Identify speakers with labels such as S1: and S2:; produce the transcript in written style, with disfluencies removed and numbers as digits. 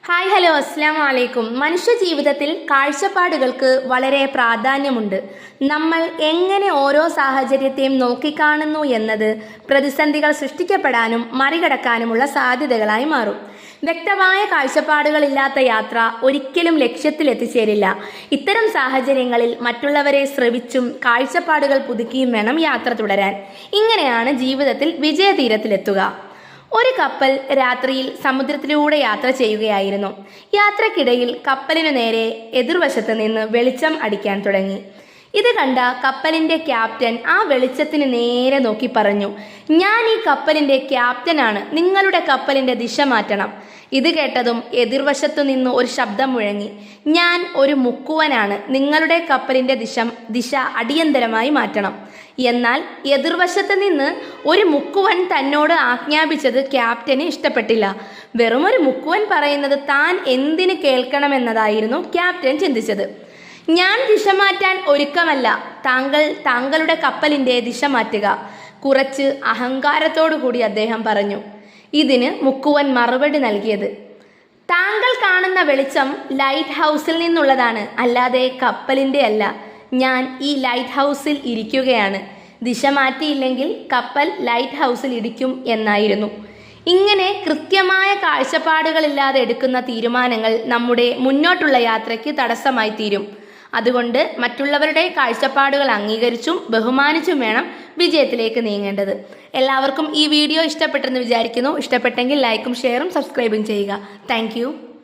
S1: Hi hello അസ്സാം വലൈക്കും. മനുഷ്യ ജീവിതത്തിൽ കാഴ്ചപ്പാടുകൾക്ക് വളരെ പ്രാധാന്യമുണ്ട്. നമ്മൾ എങ്ങനെ ഓരോ സാഹചര്യത്തെയും നോക്കിക്കാണുന്നു എന്നത് പ്രതിസന്ധികൾ സൃഷ്ടിക്കപ്പെടാനും മറികടക്കാനുമുള്ള സാധ്യതകളായി മാറും. വ്യക്തമായ കാഴ്ചപ്പാടുകളില്ലാത്ത യാത്ര ഒരിക്കലും ലക്ഷ്യത്തിലെത്തിച്ചേരില്ല. ഇത്തരം സാഹചര്യങ്ങളിൽ മറ്റുള്ളവരെ ശ്രവിച്ചും കാഴ്ചപ്പാടുകൾ പുതുക്കിയും വേണം യാത്ര തുടരാൻ. ഇങ്ങനെയാണ് ജീവിതത്തിൽ വിജയതീരത്തിലെത്തുക. ഒരു കപ്പൽ രാത്രിയിൽ സമുദ്രത്തിലൂടെ യാത്ര ചെയ്യുകയായിരുന്നു. യാത്രക്കിടയിൽ കപ്പലിനു നേരെ എതിർവശത്ത് നിന്ന് വെളിച്ചം അടിക്കാൻ തുടങ്ങി. ഇത് കണ്ട കപ്പലിന്റെ ക്യാപ്റ്റൻ ആ വെളിച്ചത്തിന് നേരെ നോക്കി പറഞ്ഞു, "ഞാൻ ഈ കപ്പലിന്റെ ക്യാപ്റ്റനാണ്, നിങ്ങളുടെ കപ്പലിന്റെ ദിശ മാറ്റണം." ഇത് കേട്ടതും എതിർവശത്തു നിന്ന് ഒരു ശബ്ദം മുഴങ്ങി, "ഞാൻ ഒരു മുക്കുവനാണ്, നിങ്ങളുടെ കപ്പലിന്റെ ദിശ അടിയന്തരമായി മാറ്റണം." എന്നാൽ എതിർവശത്ത് നിന്ന് ഒരു മുക്കുവൻ തന്നോട് ആജ്ഞാപിച്ചത് ക്യാപ്റ്റന് ഇഷ്ടപ്പെട്ടില്ല. വെറുമൊരു മുക്കുവൻ പറയുന്നത് താൻ എന്തിന് കേൾക്കണമെന്നതായിരുന്നു ക്യാപ്റ്റൻ ചിന്തിച്ചത്. "ഞാൻ ദിശ മാറ്റാൻ ഒരുക്കമല്ല, താങ്കളുടെ കപ്പലിന്റെ ദിശ മാറ്റുക." കുറച്ച് അഹങ്കാരത്തോടു കൂടി അദ്ദേഹം പറഞ്ഞു. ഇതിന് മുക്കുവൻ മറുപടി നൽകിയത്, "താങ്കൾ കാണുന്ന വെളിച്ചം ലൈറ്റ് ഹൗസിൽ നിന്നുള്ളതാണ്, അല്ലാതെ കപ്പലിന്റെ അല്ല. ഞാൻ ഈ ലൈറ്റ് ഹൗസിൽ ഇരിക്കുകയാണ്. ദിശ മാറ്റിയില്ലെങ്കിൽ കപ്പൽ ലൈറ്റ് ഹൗസിൽ ഇടിക്കും" എന്നായിരുന്നു. ഇങ്ങനെ കൃത്യമായ കാഴ്ചപ്പാടുകളില്ലാതെ എടുക്കുന്ന തീരുമാനങ്ങൾ നമ്മുടെ മുന്നോട്ടുള്ള യാത്രയ്ക്ക് തടസ്സമായി തീരും. അതുകൊണ്ട് മറ്റുള്ളവരുടെ കാഴ്ചപ്പാടുകൾ അംഗീകരിച്ചും ബഹുമാനിച്ചും വേണം വിജയത്തിലേക്ക് നീങ്ങേണ്ടത്. എല്ലാവർക്കും ഈ വീഡിയോ ഇഷ്ടപ്പെട്ടെന്ന് വിചാരിക്കുന്നു. ഇഷ്ടപ്പെട്ടെങ്കിൽ ലൈക്കും ഷെയറും സബ്സ്ക്രൈബും ചെയ്യുക. താങ്ക്